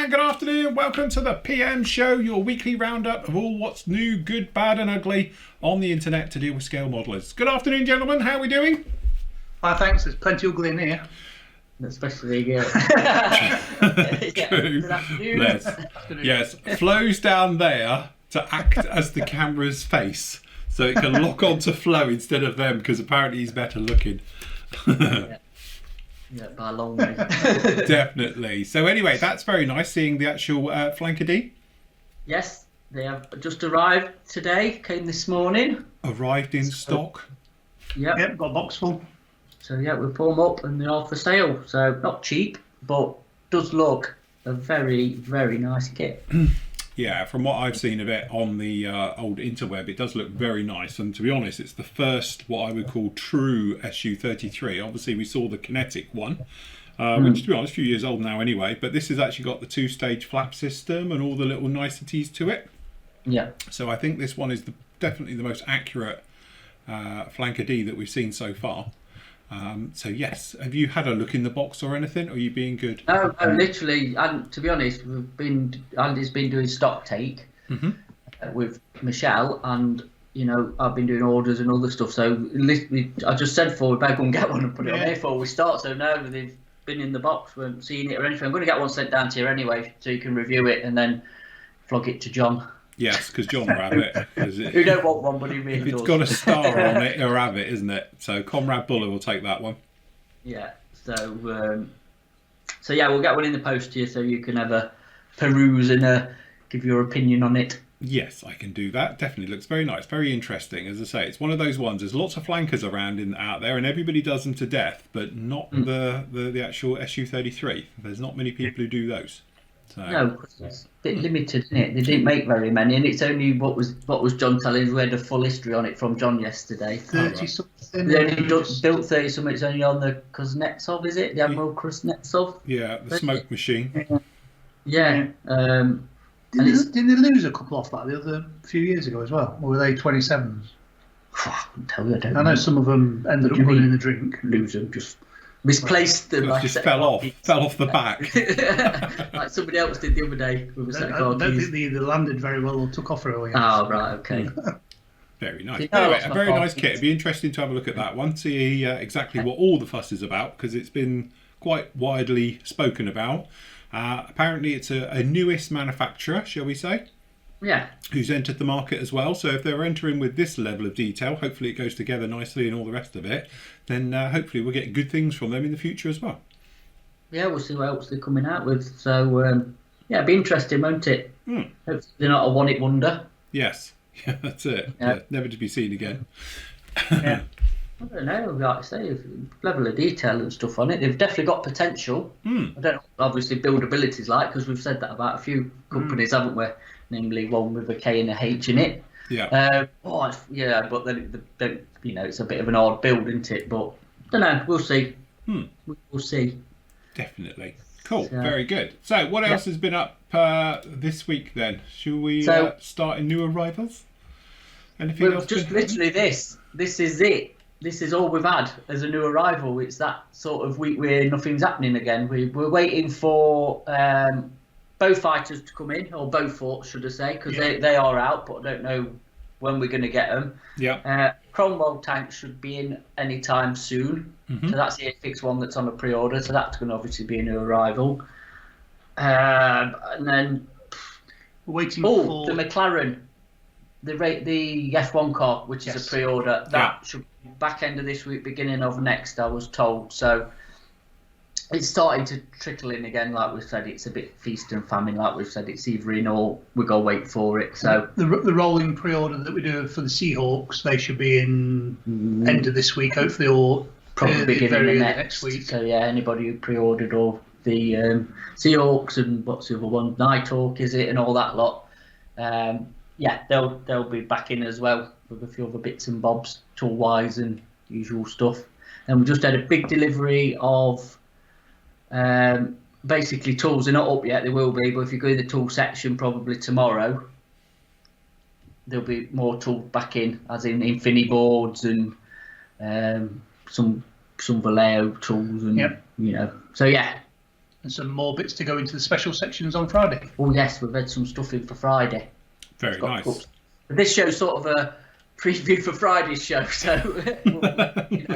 and good afternoon. Welcome to the PM show, your weekly roundup of all what's new, good, bad and ugly on the internet to deal with scale modelers. Good afternoon, gentlemen. How are we doing? Thanks. There's plenty ugly in here. Especially, True. Yes, Flo's down there to act as the camera's face, so it can lock onto Flo instead of them, because apparently he's better looking. Yeah, by a long way. Definitely. So anyway, that's very nice seeing the actual Flanker D. Yes, they have just arrived today. Came this morning. Arrived in stock. Yep, Got a box full. So yeah, we pull them up and they're all for sale. So not cheap, but does look a very, very nice kit. Yeah, from what I've seen of it on the old interweb, it does look very nice. And to be honest, it's the first, what I would call true SU33. Obviously, we saw the Kinetic one, which, to be honest, a few years old now anyway. But this has actually got the two-stage flap system and all the little niceties to it. Yeah. So I think this one is definitely the most accurate Flanker D that we've seen so far. So yes, have you had a look in the box or anything? Or are you being good? No, literally. And to be honest, Andy's been doing stock take with Michelle, and I've been doing orders and other stuff. So literally, I just said we better go and get one and put it on here before we start. So now they've been in the box, we haven't seen it or anything. I'm going to get one sent down to you anyway, so you can review it and then flog it to John. Yes, because John will have it. Who don't want one, but he really if does. It's got a star on it, he'll have it, isn't it? So Comrade Buller will take that one. Yeah. So yeah, we'll get one in the post to you, so you can have a peruse and give your opinion on it. Yes, I can do that. Definitely looks very nice, very interesting. As I say, it's one of those ones. There's lots of flankers around out there, and everybody does them to death, but not the actual SU33. There's not many people who do those. So. No, it's a bit limited, isn't it? They didn't make very many, and it's only what was John telling us. We had a full history on it from John yesterday. 30 something. They only built 30 something. It's only on the Kuznetsov, is it? The Admiral Kuznetsov. Yeah, the smoke machine. Yeah. Didn't they lose a couple off that the other few years ago as well? Or were they 27s? I can tell you, I know some of them ended up running in the drink. Lose them, just misplaced them. Just fell off the back. Like somebody else did the other day. We were I don't think they either landed very well or took off early. Oh, right, okay. Very nice. Anyway, a very nice kit. It'd be interesting to have a look at that one, see exactly what all the fuss is about, because it's been quite widely spoken about. Apparently, it's a newest manufacturer, shall we say? Yeah. Who's entered the market as well. So if they're entering with this level of detail, hopefully it goes together nicely and all the rest of it, then hopefully we'll get good things from them in the future as well. Yeah, we'll see what else they're coming out with. So, yeah, it'll be interesting, won't it? Hopefully they're not a one-hit wonder. Yes. Yeah, that's it. Yeah, never to be seen again. Yeah. I don't know, like I say, level of detail and stuff on it. They've definitely got potential. I don't know, obviously, buildability is like, because we've said that about a few companies, haven't we? Namely, one with a K and a H in it. Yeah. Yeah, but then it's a bit of an odd build, isn't it? But I don't know. We'll see. We'll see. Definitely. Cool. Very good. So, what else has been up this week then? Shall we start in new arrivals? Anything else? Just literally this. This is it. This is all we've had as a new arrival. It's that sort of week where nothing's happening again. We're waiting for both fighters to come in, or both forts, should I say, because they are out, but I don't know when we're going to get them. Yeah. Cromwell tank should be in any time soon. So that's the fixed one that's on a pre-order. So that's going to obviously be a new arrival. And then we're waiting for the McLaren, the F1 car, which is a pre-order. That should be back end of this week, beginning of next, I was told. So it's starting to trickle in again. Like we've said, it's a bit feast and famine. Like we've said, it's either in or we go wait for it. So the rolling pre-order that we do for the Seahawks, they should be in end of this week, hopefully, or probably beginning of next week. So yeah, anybody who pre-ordered all the Seahawks and what's the other one, Nighthawk, is it, and all that lot. Yeah, they'll be back in as well with a few other bits and bobs, tool-wise and usual stuff. And we just had a big delivery of basically tools. They're not up yet, they will be, but if you go in the tool section probably tomorrow, there'll be more tools back in, as in Infini boards and some Vallejo tools, and so yeah. and some more bits to go into the special sections on Friday. Oh yes, we've had some stuff in for Friday. Very nice. This show's sort of a preview for Friday's show, so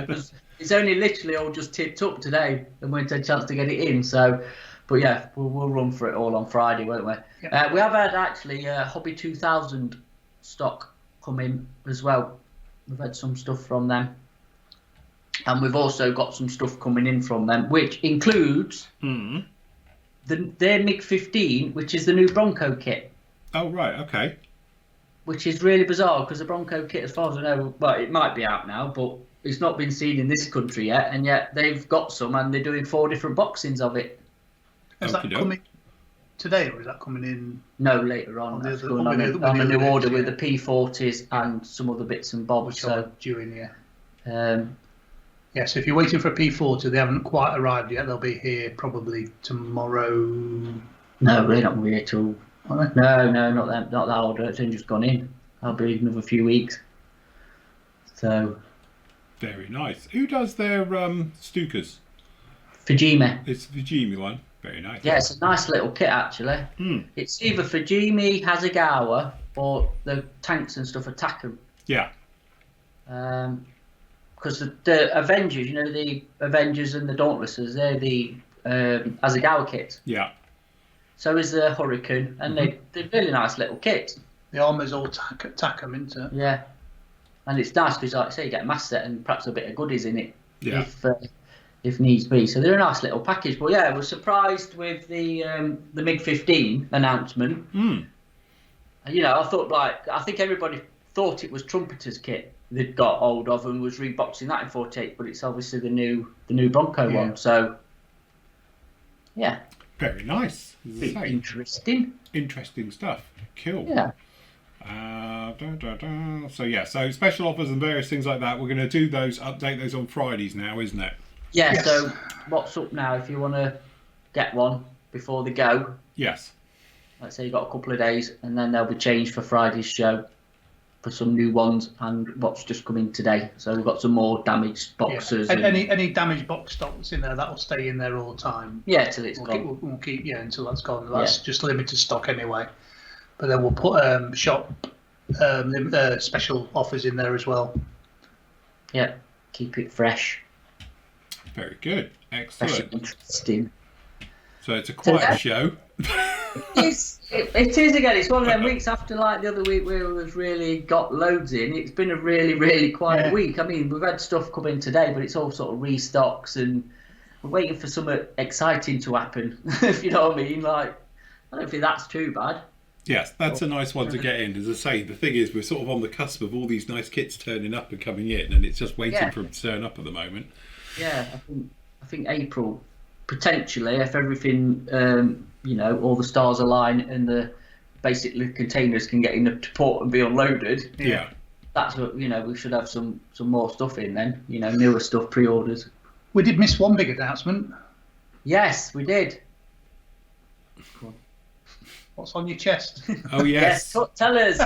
'cause it's only literally all just tipped up today, and we had a chance to get it in. So, but yeah, we'll run for it all on Friday, won't we? Yep. We have had actually Hobby 2000 stock come in as well. We've had some stuff from them, and we've also got some stuff coming in from them, which includes their MiG-15, which is the new Bronco kit. Oh right, okay. Which is really bizarre because the Bronco kit, as far as I know, well, it might be out now, but it's not been seen in this country yet, and yet they've got some, and they're doing 4 different boxings of it. Is that coming today, or is that coming in? No, later on. That's going on a new order with the P40s and some other bits and bobs. Which so are due in, yeah. So if you're waiting for a P40, they haven't quite arrived yet. They'll be here probably tomorrow. No, they're not here till. Are they? No, not that order. It's only just gone in. I'll be another few weeks. So. Very nice. Who does their Stukas? Fujimi. It's the Fujimi one. Very nice. Yeah, it's a nice little kit actually. It's either Fujimi, Hasegawa, or the tanks and stuff attack them. Yeah. Because the Avengers, the Avengers and the Dauntlesses, they're the Hasegawa kits. Yeah. So is the Hurricane, and they're really nice little kits. The armour's all tack them, isn't it? Yeah. And it's nice because, like I say, you get a mass set and perhaps a bit of goodies in it. Yeah. If needs be. So they're a nice little package. But yeah, I was surprised with the MiG-15 announcement. I thought, I think everybody thought it was Trumpeter's kit they'd got hold of and was reboxing that in 48, but it's obviously the new Bronco one. So yeah. Very nice. Interesting. Interesting stuff. Cool. Yeah. So special offers and various things like that. We're going to do update those on Fridays now, isn't it? Yeah. Yes. So what's up now? If you want to get one before they go, Yes. let's say you've got a couple of days, and then they'll be changed for Friday's show for some new ones and what's just come in today. So we've got some more damaged boxes. Yeah. Any damaged box stock that's in there, that'll stay in there all the time. Yeah, till it's gone. We'll keep until that's gone. That's just limited stock anyway. But then we'll put special offers in there as well. Yeah, keep it fresh. Very good. Fresh Excellent. and interesting. So it's a quiet show. It is again. It's one of them weeks after the other week where we've really got loads in. It's been a really, really quiet week. I mean, we've had stuff come in today, but it's all sort of restocks, and we're waiting for something exciting to happen. If you know what I mean. I don't think that's too bad. Yes, that's a nice one to get in. As I say, the thing is, we're sort of on the cusp of all these nice kits turning up and coming in, and it's just waiting for them to turn up at the moment. Yeah, I think April, potentially, if everything, all the stars align and the basically containers can get enough to port and be unloaded. Yeah. That's what, we should have some more stuff in then, newer stuff, pre-orders. We did miss one big announcement. Yes, we did. What's on your chest? Oh, yes. Tell us.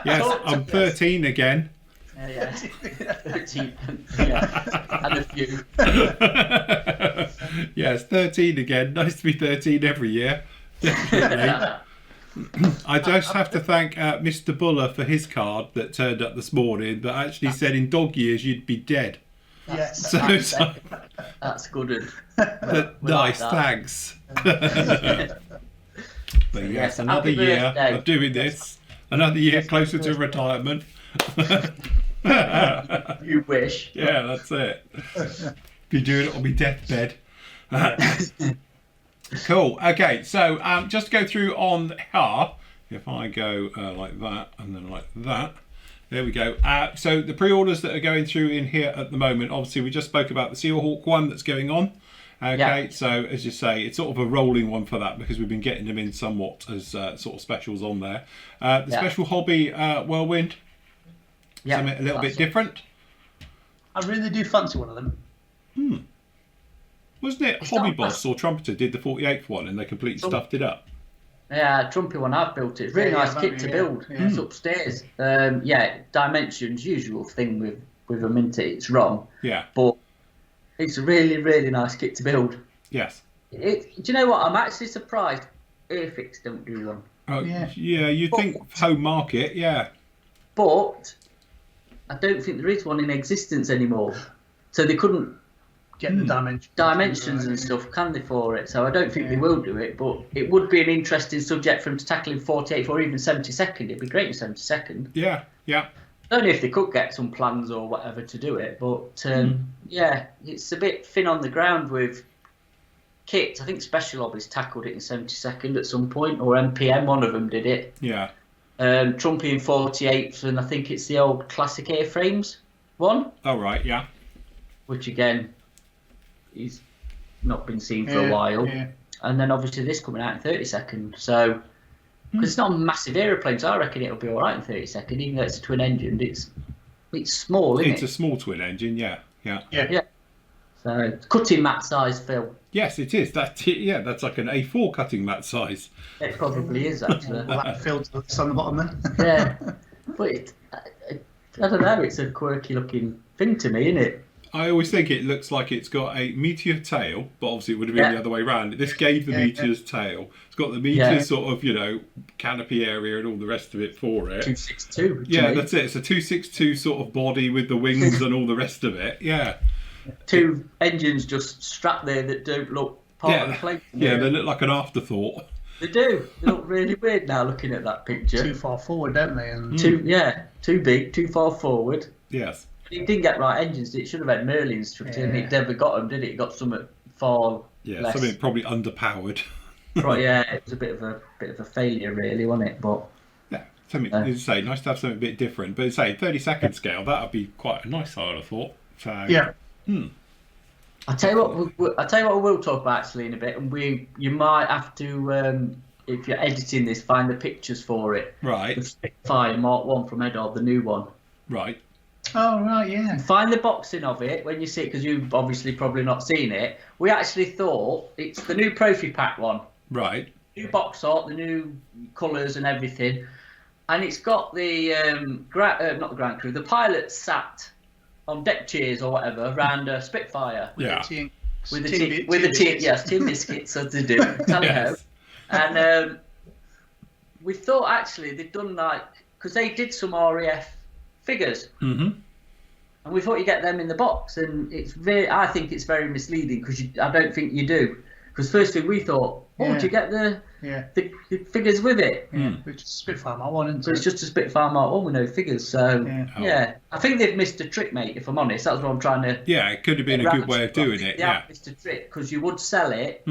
Yes, I'm 13 again. Yeah. 13. Yeah. And a few. Yes, 13 again. Nice to be 13 every year. Definitely. I just have to thank Mr. Buller for his card that turned up this morning that actually said in dog years you'd be dead. Yes. That's good. Nice, thanks. But yes, another year of doing this. Another year closer to retirement. You wish. Yeah, that's it. Be doing it on my deathbed. Cool. Okay, so just to go through on here, if I go like that and then like that, there we go. So the pre-orders that are going through in here at the moment, obviously we just spoke about the Seahawk one that's going on. Okay, so as you say, it's sort of a rolling one for that because we've been getting them in somewhat as sort of specials on there. The special hobby Whirlwind, something a little bit different. I really do fancy one of them. Wasn't it Hobby Boss or Trumpeter did the 48th one and they completely stuffed it up? Yeah, Trumpy one, I've built it. It's really nice kit to build. Yeah. It's upstairs. Dimensions, usual thing with a Minty, it's wrong. Yeah. But it's a really, really nice kit to build. Yes. Do you know what? I'm actually surprised Airfix don't do one. Oh, yeah, you think home market, yeah. But I don't think there is one in existence anymore. So they couldn't Get the dimensions and stuff, can they, for it? So I don't think they will do it, but it would be an interesting subject for them to tackle in 48 or even 72nd. It'd be great in 72nd. Yeah. I don't know if they could get some plans or whatever to do it, but yeah, it's a bit thin on the ground with kits. I think Special Hobbies tackled it in 72nd at some point, or MPM, one of them did it. Yeah. Trumpy in 48th, and I think it's the old classic airframes one. Oh, right, yeah. Which again, he's not been seen for a while. Yeah. And then obviously this coming out in 32nd. So, because it's not a massive aeroplane, so I reckon it'll be all right in 32nd, even though it's a twin engine. It's small, isn't it? It's a small twin engine, yeah. So, cutting mat size, Phil. Yes, it is. That's like an A4 cutting mat size. It probably is, actually. Well, that filter that's on the bottom then. Yeah. But I don't know, it's a quirky looking thing to me, isn't it? I always think it looks like it's got a meteor tail, but obviously it would have been the other way around. This gave the meteor's tail. It's got the meteor sort of, canopy area and all the rest of it for it. 262. Yeah, that's it. It's a 262 sort of body with the wings and all the rest of it. Yeah. Two engines just strapped there that don't look part of the plane. Yeah, they look like an afterthought. They do. They look really weird now looking at that picture. Too far forward, don't they? And too big, too far forward. Yes. It didn't get right engines. It should have had Merlin structure, and it never got them, did it? It got something far less. Something probably underpowered. Right, it was a bit of a failure, really, wasn't it? But something as I say, nice to have something a bit different. But say 32nd scale, that would be quite a nice, I would have thought. So I tell you what, we will talk about actually in a bit, and you might have to, if you're editing this, find the pictures for it. Right. The Spitfire Mark 1 from Edard, the new one. Right. Oh, right, yeah. Find the boxing of it when you see it, because you've obviously probably not seen it. We actually thought it's the new Profi Pack one. Right. New box art, the new colours and everything. And it's got the, not the Grand Crew, the pilots sat on deck chairs or whatever around a Spitfire. With the tin biscuits, as they do. Tally-ho. And we thought actually they'd done because they did some RAF figures. Mm-hmm. And we thought you get them in the box, and I think it's very misleading, because I don't think you do. Because firstly we thought, do you get the figures with it? Yeah, which is Spitfire Mark 1, isn't it? So it's just a Spitfire Mark 1 with no figures. So I think they've missed a trick, mate. If I'm honest, that's what I'm trying to. Yeah, it could have been a good way of doing it. Yeah, missed a trick, because you would sell it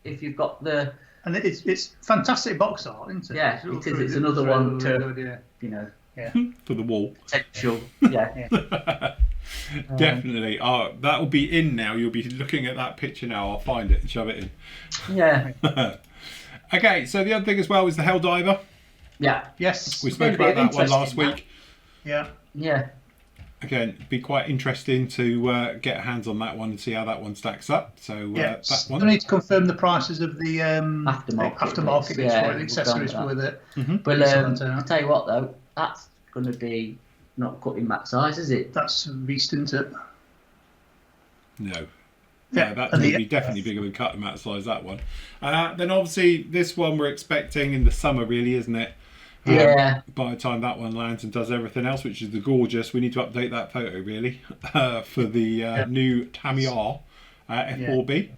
if you've got the. And it's fantastic box art, isn't it? Yeah, it is. It's another one to for the wall. Potential. Definitely. That will be in now. You'll be looking at that picture now. I'll find it and shove it in. Yeah. Okay, so the other thing as well is the Helldiver. Yeah. Yes. We spoke about that one last week. Yeah. Yeah. Again, it'd be quite interesting to get hands on that one and see how that one stacks up. So that one. I need to confirm the prices of the aftermarket bits for it, accessories with it. Mm-hmm. But I'll tell you what though, that's going to be not cutting mat size, is it? That's a beast, isn't it? No. Yeah, that would be definitely bigger than cutting mat size, that one. Then obviously this one we're expecting in the summer, really, isn't it? Yeah. By the time that one lands and does everything else, which is the gorgeous, we need to update that photo really for the new Tamiya F4B.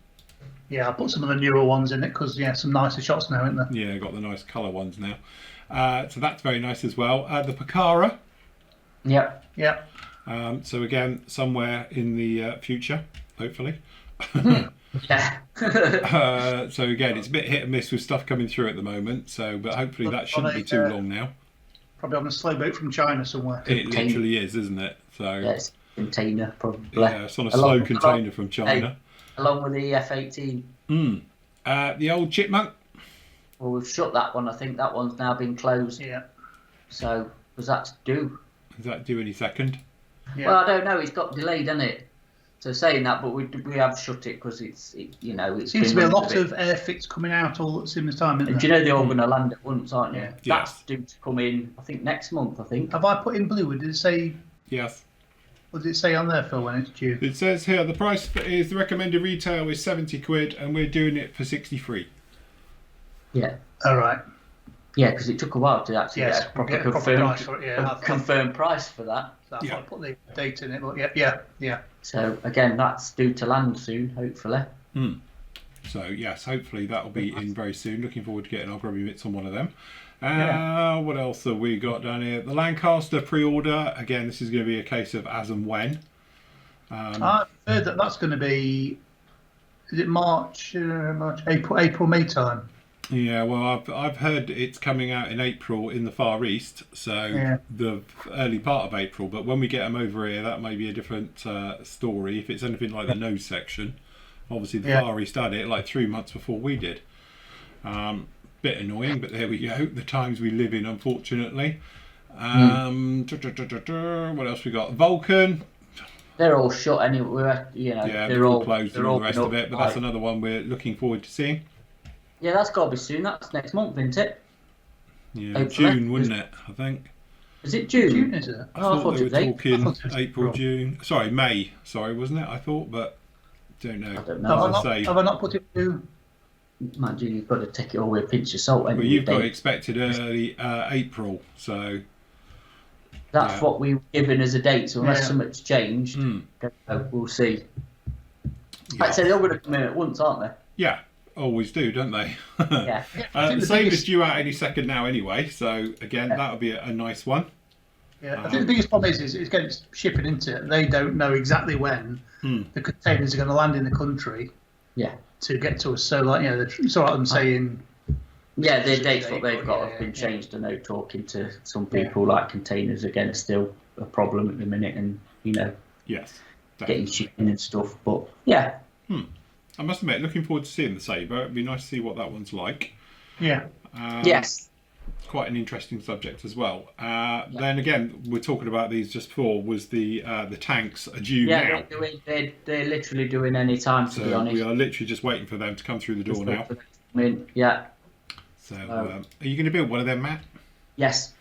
Yeah, I'll put some of the newer ones in it, because some nicer shots now, isn't there? Yeah, got the nice colour ones now. So that's very nice as well. The Picara. Yep. Yeah. So again, somewhere in the future, hopefully. Yeah. So again, it's a bit hit and miss with stuff coming through at the moment. So, but hopefully that shouldn't be too long now. Probably on a slow boat from China somewhere. It literally is, isn't it? So it's a container probably. Yeah, it's on a slow container from China. Along with the F-18. The old Chipmunk. Well, we've shut that one. I think that one's now been closed. Yeah. So was that due? Is that due any second? Yeah. Well, I don't know. It's got delayed, hasn't it? So saying that, but we have shut it because it seems to be a lot of airfits coming out all at the same time. Isn't do you know they're all going to land at once, aren't you? Yeah. That's due to come in, I think, next month. I think. Have I put in blue? Did it say? Yes. What does it say on there, Phil, when it's due? It says here the price is the recommended retail is 70 quid, and we're doing it for 63. Yeah. All right. Yeah, because it took a while to actually Yes, get a proper get a proper confirmed, price for it, yeah. confirmed price for that. So I Yeah. thought I put the date in it, but yeah. So again, that's due to land soon, hopefully. So yes, hopefully that'll be in very soon. Looking forward to getting our grubby bits on one of them. Yeah. What else have we got down here? The Lancaster pre-order. Again, this is going to be a case of as and when. I've heard that that's going to be, is it April, May time? Yeah, well, I've heard it's coming out in April in the Far East, so Yeah. the early part of April. But when we get them over here, that may be a different story. If it's anything like the nose section, obviously the Far East had it like 3 months before we did. Bit annoying, but there we go. The times we live in, unfortunately. What else we got? Vulcan. They're all shut anyway. You know, Yeah, they're all closed and all the rest been of it. But that's another one we're looking forward to seeing. Yeah, that's got to be soon. That's next month, isn't it? Yeah, Hopefully. June, wouldn't it? I think. Is it June? June, is it? I thought they were April. talking I thought it was April, April. June. Sorry, May. Sorry, wasn't it? I thought, but don't know. I don't know. As I say, Have I not put it to? Imagine you've got to take it all with a pinch of salt. well, Anyway, you've got Dave. expected early April, so That's yeah. what we were given as a date. So unless Yeah. something's changed, we'll see. yeah. Like I said, they're all going to come in at once, aren't they? Yeah, always do, don't they? Yeah. I think the Same biggest- is due out any second now anyway, so again, that'll be a nice one. Yeah, I think the biggest problem is it's getting shipping into it. They don't know exactly when the containers are going to land in the country Yeah. to get to us. So, like, it's all right them saying, Yeah, their dates, what they've got, Yeah, have been yeah. changed. I know talking to some people, like containers again, are still a problem at the minute, and Yes, getting definitely. shipping and stuff. But yeah, I must admit, looking forward to seeing the Sabre. It'd be nice to see what that one's like. yeah, yes, It's quite an interesting subject as well. Then again, we're talking about these just before. Was the tanks are due now? they're literally doing any time, to be So honest. we are literally just waiting for them to come through the door now. I mean, yeah, So are you going to build one of them, Matt? yes,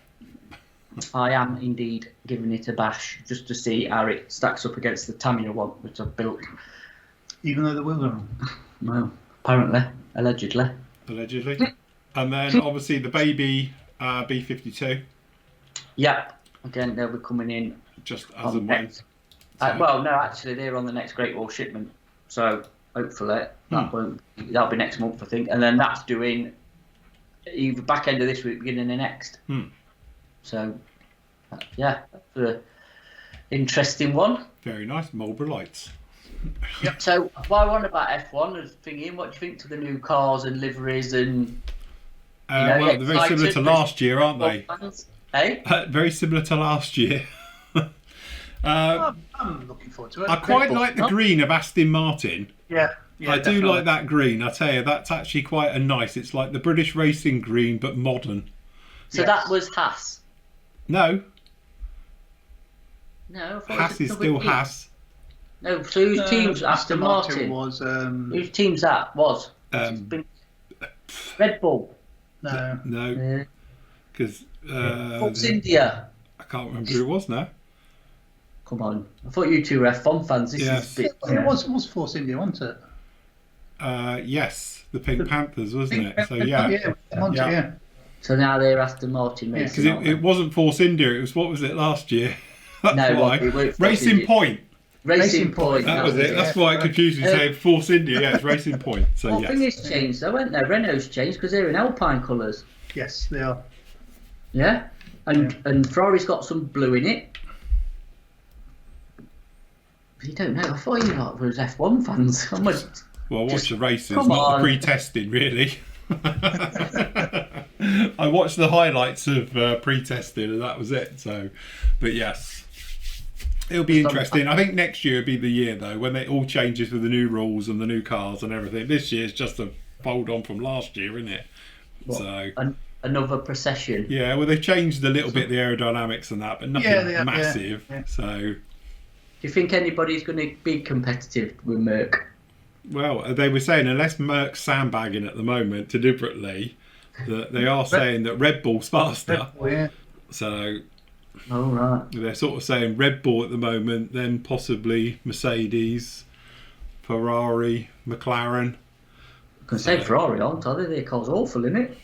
I am indeed giving it a bash just to see how it stacks up against the Tamiya one, which I've built. even though the wheels are on. Well, apparently, allegedly. Allegedly. And then obviously the baby B52, Yeah, again, they'll be coming in. just as on and when. next- well, no, actually, they're on the next Great Wall shipment, so hopefully that'll be next month, I think, and then that's doing either back end of this week, beginning of next. So, yeah, that's an interesting one. Very nice. Marlboro lights. So, what I want about F1 is thinking, what do you think to the new cars and liveries and? Well, they're very similar to last year, aren't they? Hey? Very similar to last year. I'm looking forward to it. I quite like the green of Aston Martin. Yeah, I do definitely. like that green. I tell you, that's actually quite a nice. It's like the British racing green, but modern. So Yes. that was Haas. No, No, I thought Haas it is was still another team. Haas. No, so whose team's Aston Martin? was Whose team's that was? It's been Red Bull. No, because Force India. I can't remember who it was now. Come on. I thought you two were F1 fans. This Yes. is a bit. It was Force India, wasn't it? Yes, the Pink Panthers, wasn't it? So yeah, yeah. So now they're Aston Martin Yeah. racing. because aren't it wasn't Force India. It was, what was it last year? That's No, why. it weren't Force Racing India. Point. they? Racing Point. That was it. That's why it confused me saying Force India. Yeah, it's Racing Point. So Well, yes. thing is changed though, haven't they? Renault's changed because they're in Alpine colours. Yes, they are. Yeah? And Ferrari's got some blue in it. But you don't know. I thought you lot was F1 fans. I'm a, Well, watch the races, come not on. the pre-testing, really. I watched the highlights of pre-testing, and that was it. So, but yes, it'll be interesting. I think next year will be the year though when it all changes with the new rules and the new cars and everything. This year's just a fold on from last year, isn't it? So another procession. yeah, well they've changed a little bit the aerodynamics and that, but nothing Yeah, they have, massive. yeah. So. Do you think anybody's going to be competitive with Merc? Well, they were saying unless Merck's sandbagging at the moment deliberately, that they are saying that Red Bull's faster. Yeah. So Oh, right. They're sort of saying Red Bull at the moment, then possibly Mercedes, Ferrari, McLaren. I can say Ferrari aren't, are they? Their car's awful, isn't it?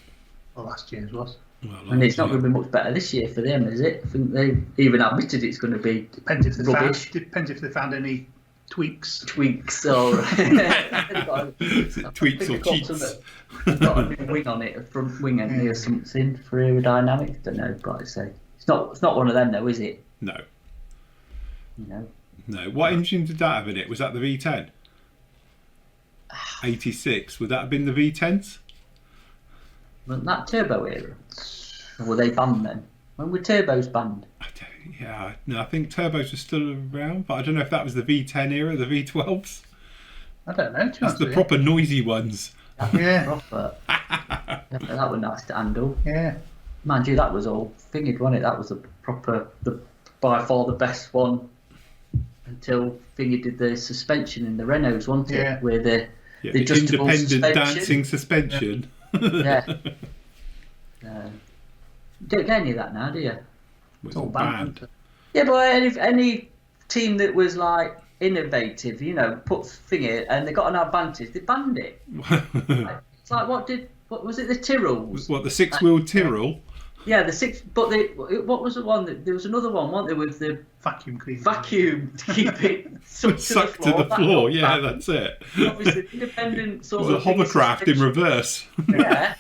Well, last year's was. Well, And it's not going to be much better this year for them, is it? I think they even admitted it's going to be Depends if they rubbish. depends if they found any tweaks. Tweaks or tweaks or cheats. They've got a new wing on it, a front wing or something for aerodynamics. Don't know, but I say it's not one of them though, is it? No. You know. No. What engine did that have in it? Was that the V10? 86. Would that have been the V10s? Wasn't that turbo era? Or were they banned then? When were turbos banned? I think turbos were still around, but I don't know if that was the V10 era, the V12s. I don't know. That's the proper noisy ones. Yeah. Proper. That was nice to handle. Yeah. Mind you, that was all fingered, wasn't it? That was by far the best one until Finger did the suspension in the Renaults, wasn't it? Yeah. Where the independent suspension. dancing suspension. Yeah. Don't get any of that now, do you? It's all banned. Yeah, but any team that was like innovative, put Finger and they got an advantage, they banned it. It's like what was it? The Tyrrells? What, the 6-wheel Tyrrell? Yeah, the 6. But what was the one? There was another one, wasn't there, with the vacuum cleaner. Vacuum to keep it sucked to the floor. Yeah, that's it. Obviously, independent sort of. It was a hovercraft in reverse. Yeah.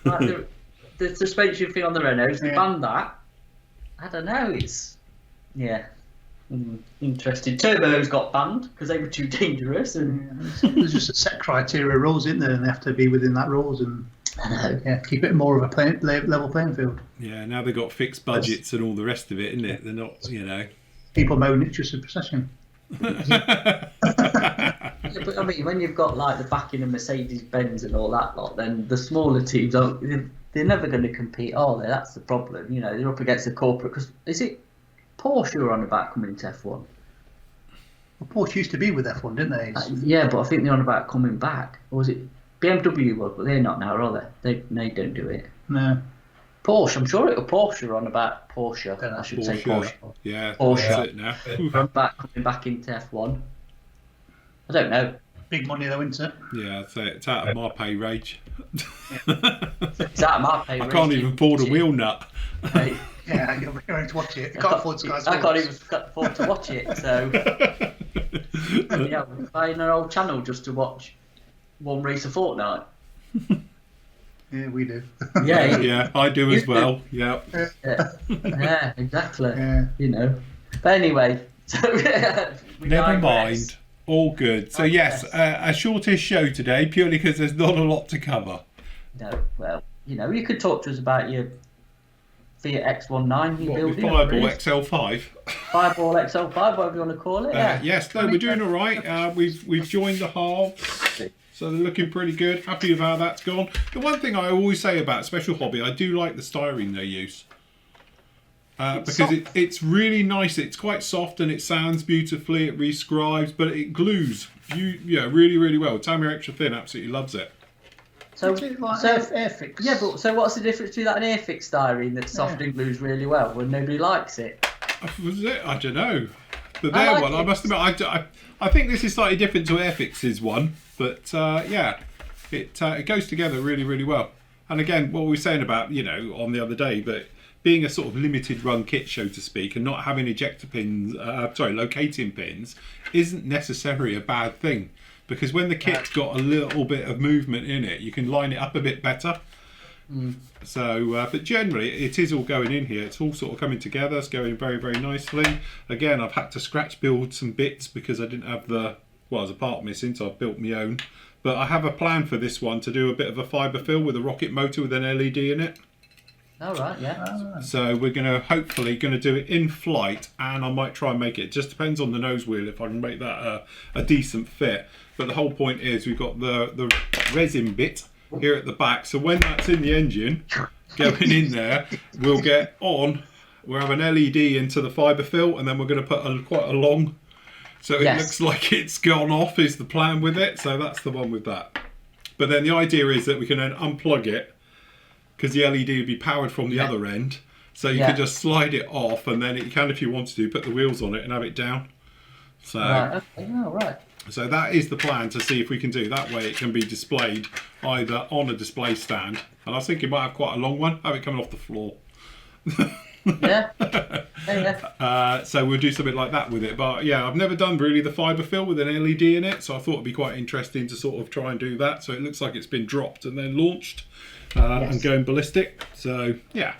Like the suspension thing on the Renaults, they banned that. I don't know. It's interesting. Turbos got banned because they were too dangerous, and there's just a set criteria rules in there, and they have to be within that rules and. Keep it more of a level playing field. Yeah, now they've got fixed budgets and all the rest of it, isn't it? They're not, People moan it's just a procession. But I mean, when you've got like the backing of Mercedes-Benz and all that lot, then the smaller teams they're never going to compete, are they? That's the problem. They're up against the corporate. Because is it Porsche who are on about coming into F1? Well, Porsche used to be with F1, didn't they? Yeah, but I think they're on about coming back. Or was it BMW was, but they're not now, are they? They don't do it. No. Porsche, I'm sure Porsche are on about Porsche. I should say Porsche. Yeah, Porsche. That's it now. Coming back into F1. I don't know. Big money though, isn't it? Yeah, I'd say it's out of my pay range. It's out of my pay range. I can't even afford a wheel nut. Right. Yeah, you're going to watch it. You can't afford Sky Sports. I can't even afford to watch it, so we're buying an old channel just to watch one race a fortnight. Yeah, we do. Yeah, I do as well. Yeah. Yeah, exactly. Yeah. But anyway, so never mind. All good. So yes, a shortish show today, purely because there's not a lot to cover. No, well, you could talk to us about your Fiat X19 you're building. Fireball XL5. Fireball XL5, whatever you want to call it. Yes, no, we're doing all right. We've joined the halves, so they're looking pretty good. Happy with how that's gone. The one thing I always say about Special Hobby, I do like the styrene they use. Because it's really nice. It's quite soft and it sounds beautifully. It rescribes, but it glues really, really well. Tamir Extra Thin absolutely loves it. So Airfix. Yeah, but so what's the difference between that and Airfix styrene that's soft and glues really well when nobody likes it? Was it? I don't know. But their one, I must admit, I think this is slightly different to Airfix's one, but it goes together really, really well. And again, what we were saying about on the other day, but being a sort of limited run kit, so to speak, and not having locating pins, isn't necessarily a bad thing. Because when the kit's got a little bit of movement in it, you can line it up a bit better. So, but generally, it is all going in here. It's all sort of coming together. It's going very, very nicely. Again, I've had to scratch build some bits because I didn't have there's a part missing, so I've built my own. But I have a plan for this one to do a bit of a fibre fill with a rocket motor with an LED in it. Oh, right, yeah. So we're hopefully going to do it in flight, and I might try and make it. It just depends on the nose wheel if I can make that a decent fit. But the whole point is we've got the resin bit here at the back. So when that's in the engine, going in there, we'll have an LED into the fibre fill, and then we're going to put quite a long, so it looks like it's gone off is the plan with it. So that's the one with that. But then the idea is that we can then unplug it, because the LED would be powered from the other end. So you can just slide it off, and then you can, if you wanted to, put the wheels on it and have it down. So, Right. Okay. Oh, right. so that is the plan, to see if we can do that way. It can be displayed either on a display stand, and I was thinking might have quite a long one, have it coming off the floor. Yeah. Yeah. So we'll do something like that with it. But yeah, I've never done really the fibre fill with an LED in it, so I thought it'd be quite interesting to sort of try and do that. So it looks like it's been dropped and then launched and going ballistic. So yeah.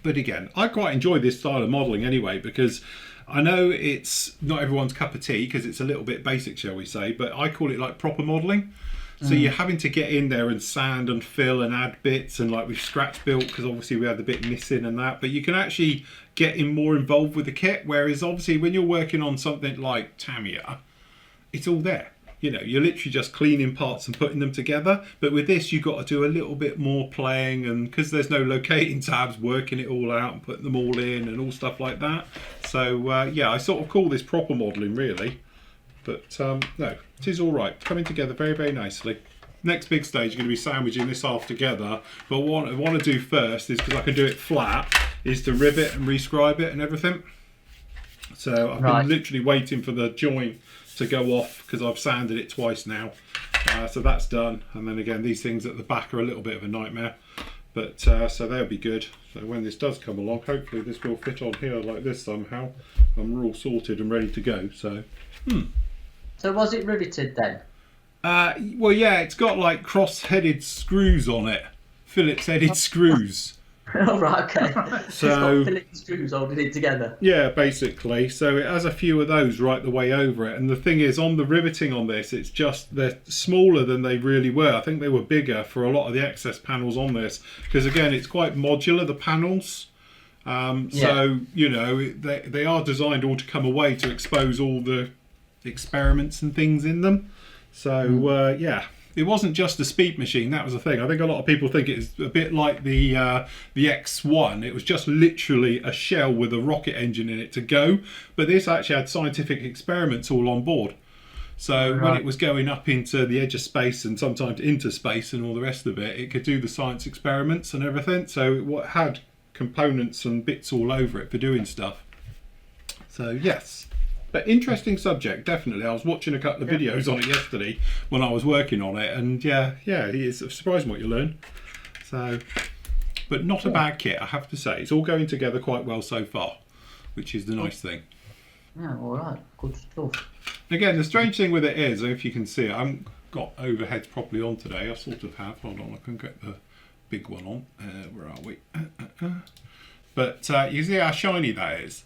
But again, I quite enjoy this style of modelling anyway, because I know it's not everyone's cup of tea because it's a little bit basic, shall we say, but I call it like proper modelling. So you're having to get in there and sand and fill and add bits, and like we've scratch built because obviously we had the bit missing and that, but you can actually get in more involved with the kit, whereas obviously when you're working on something like Tamiya, it's all there. You know, you're literally just cleaning parts and putting them together. But with this, you've got to do a little bit more playing, and because there's no locating tabs, working it all out and putting them all in and all stuff like that. So yeah, I sort of call this proper modelling really. But no, it is all right. Coming together very, very nicely. Next big stage, you're going to be sandwiching this half together. But what I want to do first is, because I can do it flat, is to rivet and rescribe it and everything. So I've been literally waiting for the joint to go off because I've sanded it twice now. So that's done. And then again, these things at the back are a little bit of a nightmare. But so they'll be good. So when this does come along, hopefully this will fit on here like this somehow. And we're all sorted and ready to go. So, So was it riveted then? well, yeah, it's got like cross-headed screws on it. Phillips-headed screws. Oh, right, okay. So, it's got Phillips screws holding it together. Yeah, basically. So it has a few of those right the way over it. And the thing is, on the riveting on this, it's just, they're smaller than they really were. I think they were bigger for a lot of the excess panels on this. Because again, it's quite modular, the panels. So, you know, they are designed all to come away to expose all the experiments and things in them. So, yeah. It wasn't just a speed machine, that was the thing. I think a lot of people think it's a bit like the X1. It was just literally a shell with a rocket engine in it to go. But this actually had scientific experiments all on board. So when it was going up into the edge of space and sometimes into space and all the rest of it, it could do the science experiments and everything. So it had components and bits all over it for doing stuff. So yes. But interesting subject, definitely. I was watching a couple of videos on it yesterday when I was working on it, and yeah, it's surprising what you learn. So, but not a bad kit, I have to say. It's all going together quite well so far, which is the nice thing. Yeah, all right, good stuff. Again, the strange thing with it is, if you can see it, I haven't got overheads properly on today. I sort of have. Hold on, I can get the big one on. Where are we? But you see how shiny that is?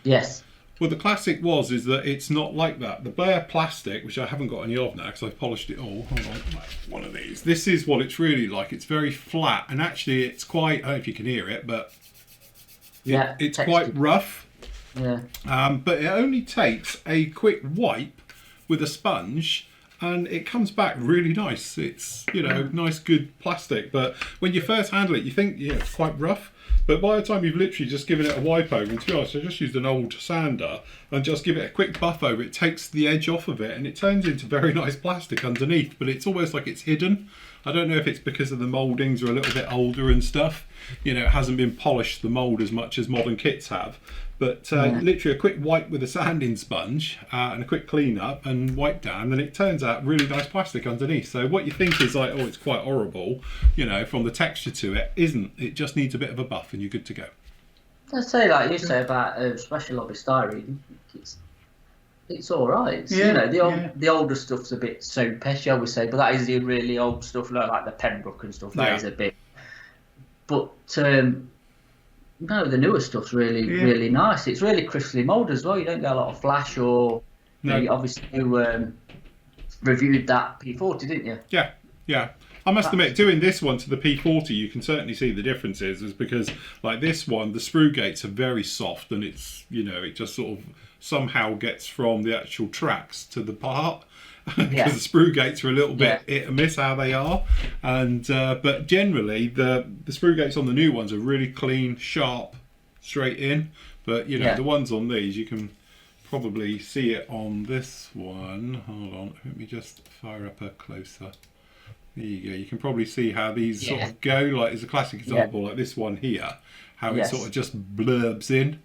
Yes. Well, the classic is that it's not like that. The bare plastic, which I haven't got any of now because I've polished it all. Hold on, one of these. This is what it's really like. It's very flat, and actually it's quite, I don't know if you can hear it, but it's quite rough. Yeah. But it only takes a quick wipe with a sponge, and it comes back really nice. It's, you know, nice, good plastic. But when you first handle it, you think, yeah, it's quite rough. But by the time you've literally just given it a wipe over, and to be honest, I just used an old sander and just give it a quick buff over, it takes the edge off of it and it turns into very nice plastic underneath, but it's almost like it's hidden. I don't know if it's because of the mouldings are a little bit older and stuff. You know, it hasn't been polished, the mould, as much as modern kits have. But literally a quick wipe with a sanding sponge and a quick clean up and wipe down, then it turns out really nice plastic underneath. So what you think is like, oh, it's quite horrible, you know, from the texture to it, isn't. It just needs a bit of a buff and you're good to go. I'd say, like you say about special lobby styrene, it's all right. It's, you know, the older stuff's a bit soapy, shall we say, but that is the really old stuff, like the Pembroke and stuff. That is a bit. But no, the newer stuff's really nice. It's really crisply moulded as well. You don't get a lot of flash or. No. You obviously reviewed that P40, didn't you? Yeah. I must admit, doing this one to the P40, you can certainly see the differences, is because like this one, the sprue gates are very soft, and it's, you know, it just sort of somehow gets from the actual tracks to the part. Because the sprue gates are a little bit hit and miss how they are, and but generally the sprue gates on the new ones are really clean, sharp, straight in. But you know, the ones on these, you can probably see it on this one. Hold on, let me just fire up a closer There you go. You can probably see how these sort of go. Like, as a classic example, like this one here, how it sort of just blurbs in.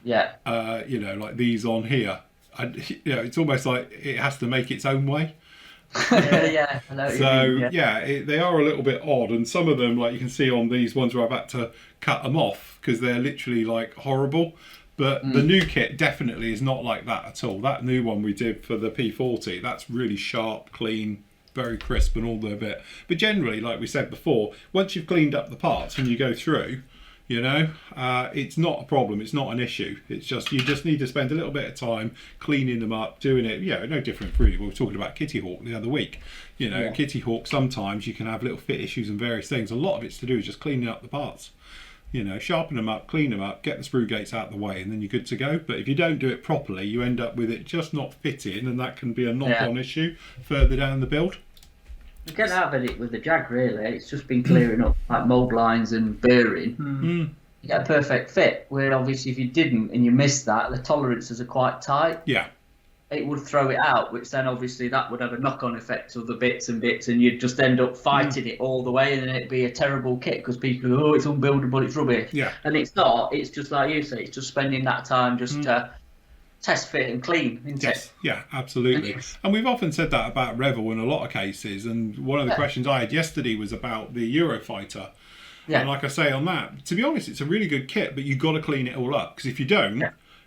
Yeah. Like these on here. It's almost like it has to make its own way. Yeah. I know what you mean, they are a little bit odd, and some of them, like you can see on these ones where I've had to cut them off because they're literally like horrible. But the new kit definitely is not like that at all. That new one we did for the P40, that's really sharp, clean, very crisp and all the bit. But generally, like we said before, once you've cleaned up the parts and you go through, it's not a problem. It's not an issue. It's just, you just need to spend a little bit of time cleaning them up, doing it. No different really. We were talking about Kitty Hawk the other week. Kitty Hawk, sometimes you can have little fit issues and various things. A lot of it's to do with just cleaning up the parts. Sharpen them up, clean them up, get the screw gates out of the way, and then you're good to go. But if you don't do it properly, you end up with it just not fitting, and that can be a knock-on issue further down the build. You can't have it with the Jag, really. It's just been clearing up like mould lines and burring. You get a perfect fit. Where obviously if you didn't and you missed that, the tolerances are quite tight. Yeah. It would throw it out, which then obviously that would have a knock-on effect of the bits, and you'd just end up fighting it all the way, and then it'd be a terrible kit because people go, it's unbuildable, it's rubbish. Yeah. And it's not. It's just like you say, it's just spending that time just to test fit and clean, isn't it? Yeah, absolutely. And we've often said that about Revel in a lot of cases, and one of the questions I had yesterday was about the Eurofighter. And like I say on that, to be honest, it's a really good kit, but you've got to clean it all up, because if you don't,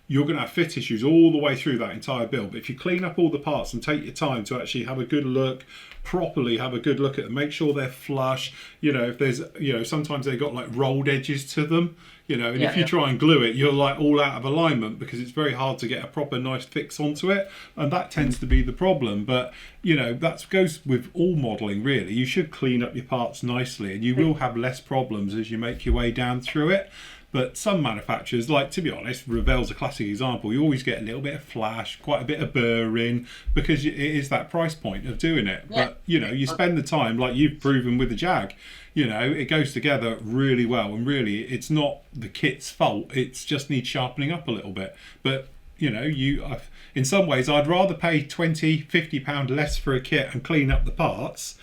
you're going to have fit issues all the way through that entire build. But if you clean up all the parts and take your time to actually have a good look, properly have a good look at them, make sure they're flush, if there's, sometimes they've got like rolled edges to them, and if you try and glue it, you're like all out of alignment, because it's very hard to get a proper nice fix onto it, and that tends to be the problem. But that goes with all modelling really. You should clean up your parts nicely, and you will have less problems as you make your way down through it. But some manufacturers, like, to be honest, Revel's a classic example, you always get a little bit of flash, quite a bit of burring, because it is that price point of doing it. But you spend the time, like you've proven with the Jag, it goes together really well, and really it's not the kit's fault, it's just needs sharpening up a little bit. But in some ways I'd rather pay £20-50 less for a kit and clean up the parts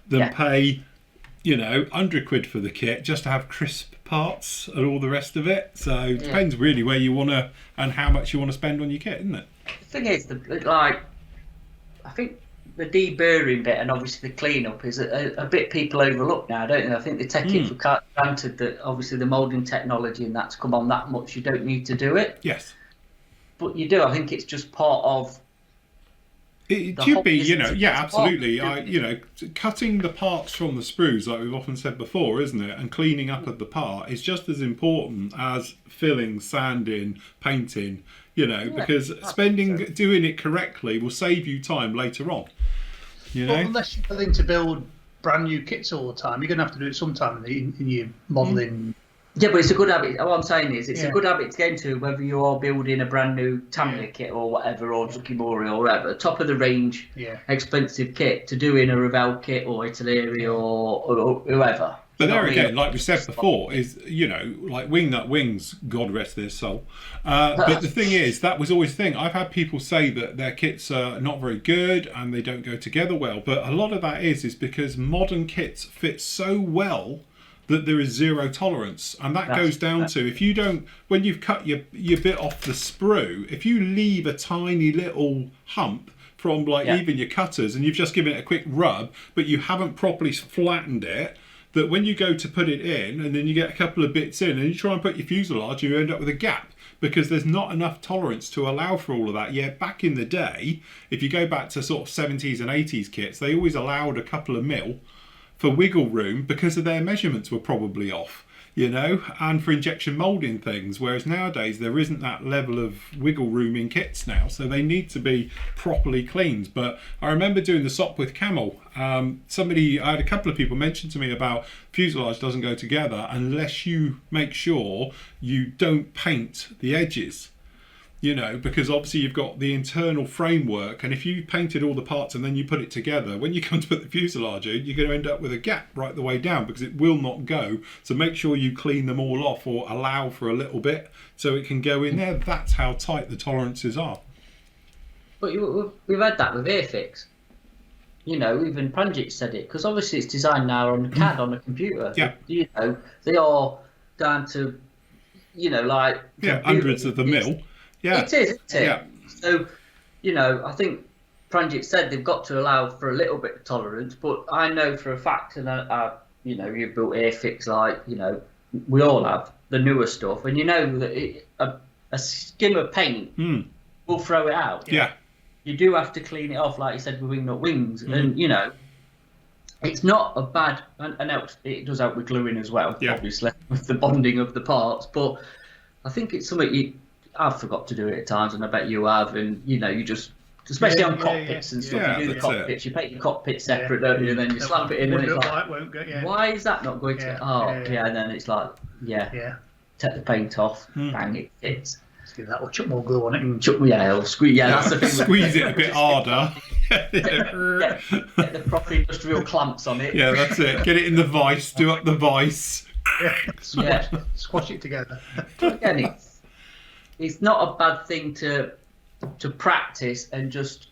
than pay £100 for the kit just to have crisp parts and all the rest of it. So it depends really where you want to and how much you want to spend on your kit, isn't it? The thing is, I think the deburring bit and obviously the cleanup is a bit people overlook now, don't they? I think they take it for granted that obviously the moulding technology and that's come on that much, you don't need to do it. Yes. But you do. I think it's just part of it should be, absolutely. Cutting the parts from the sprues, like we've often said before, isn't it? And cleaning up of the part is just as important as filling, sanding, painting, because doing it correctly will save you time later on. Well, unless you're willing to build brand new kits all the time, you're going to have to do it sometime in your modelling. Yeah, but it's a good habit. What I'm saying is, it's a good habit to get into, whether you are building a brand new Tamiya kit or whatever, or Zukimori or whatever, top of the range, expensive kit, to do in a Revel kit or Italeri or whoever. But there again, like we said before, is, like Wingnut Wings, God rest their soul. But the thing is, that was always the thing. I've had people say that their kits are not very good and they don't go together well. But a lot of that is because modern kits fit so well that there is zero tolerance, and that goes down to, if you don't, when you've cut your bit off the sprue, if you leave a tiny little hump from even your cutters and you've just given it a quick rub but you haven't properly flattened it, that when you go to put it in and then you get a couple of bits in and you try and put your fuselage, you end up with a gap because there's not enough tolerance to allow for all of that. Yeah, back in the day, if you go back to sort of 70s and 80s kits, they always allowed a couple of mil for wiggle room because of their measurements were probably off, and for injection moulding things, whereas nowadays there isn't that level of wiggle room in kits now, so they need to be properly cleaned. But I remember doing the Sopwith Camel, I had a couple of people mention to me about fuselage doesn't go together unless you make sure you don't paint the edges. Because obviously you've got the internal framework, and if you painted all the parts and then you put it together, when you come to put the fuselage in, you're going to end up with a gap right the way down because it will not go. So make sure you clean them all off or allow for a little bit so it can go in there. That's how tight the tolerances are. But we've had that with Airfix. you know, even Pranjit said it, because obviously it's designed now on CAD on a computer. Yeah. You know, they are down to, you know, like hundreds of the mil. Yeah, it is, isn't it? Yeah. So, you know, I think Pranjit said they've got to allow for a little bit of tolerance, but I know for a fact, and you know, you've built Airfix, like, you know, we all have the newer stuff, and you know that a skim of paint will throw it out. Yeah. You do have to clean it off, like you said, with wing nut wings, and you know, it's not a bad, and it does help with gluing as well, obviously, with the bonding of the parts. But I think it's something I've forgot to do it at times, and I bet you have, and you know, you just, especially on cockpits and stuff, you do the cockpits, you paint your cockpit separate, don't you? And then you slap it in, and it's like, why is that not going to? And then it's like, take the paint off, bang, it fits. Do that, or chuck more glue on it and or squeeze. That's the thing. Squeeze it a bit harder. Get the proper industrial clamps on it. Yeah, that's it. Get it in the vice. Do up the vice. Squash it together. But again, it's not a bad thing to practice and just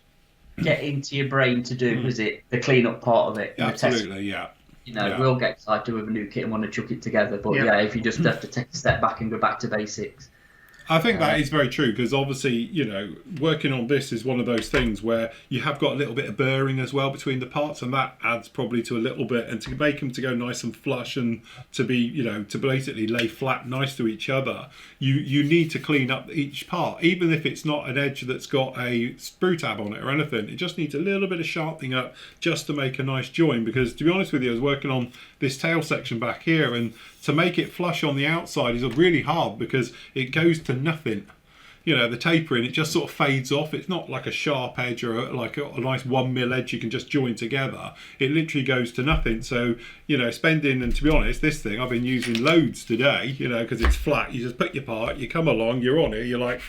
get into your brain to do, is it? The clean up part of it. Absolutely, yeah. You know, we'll get excited with a new kit and want to chuck it together, but if you just have to take a step back and go back to basics. I think that is very true, because obviously, you know, working on this is one of those things where you have got a little bit of burring as well between the parts, and that adds probably to a little bit, and to make them to go nice and flush and to be, you know, to basically lay flat nice to each other, you need to clean up each part, even if it's not an edge that's got a sprue tab on it or anything. It just needs a little bit of sharpening up just to make a nice join, because to be honest with you, I was working on this tail section back here, and to make it flush on the outside is really hard because it goes to nothing. You know, the tapering, it just sort of fades off. It's not like a sharp edge or like a nice 1 mil edge you can just join together. It literally goes to nothing. So, you know, spending, and to be honest, this thing I've been using loads today, you know, because it's flat. You just put your part, you come along, you're on it, you're like,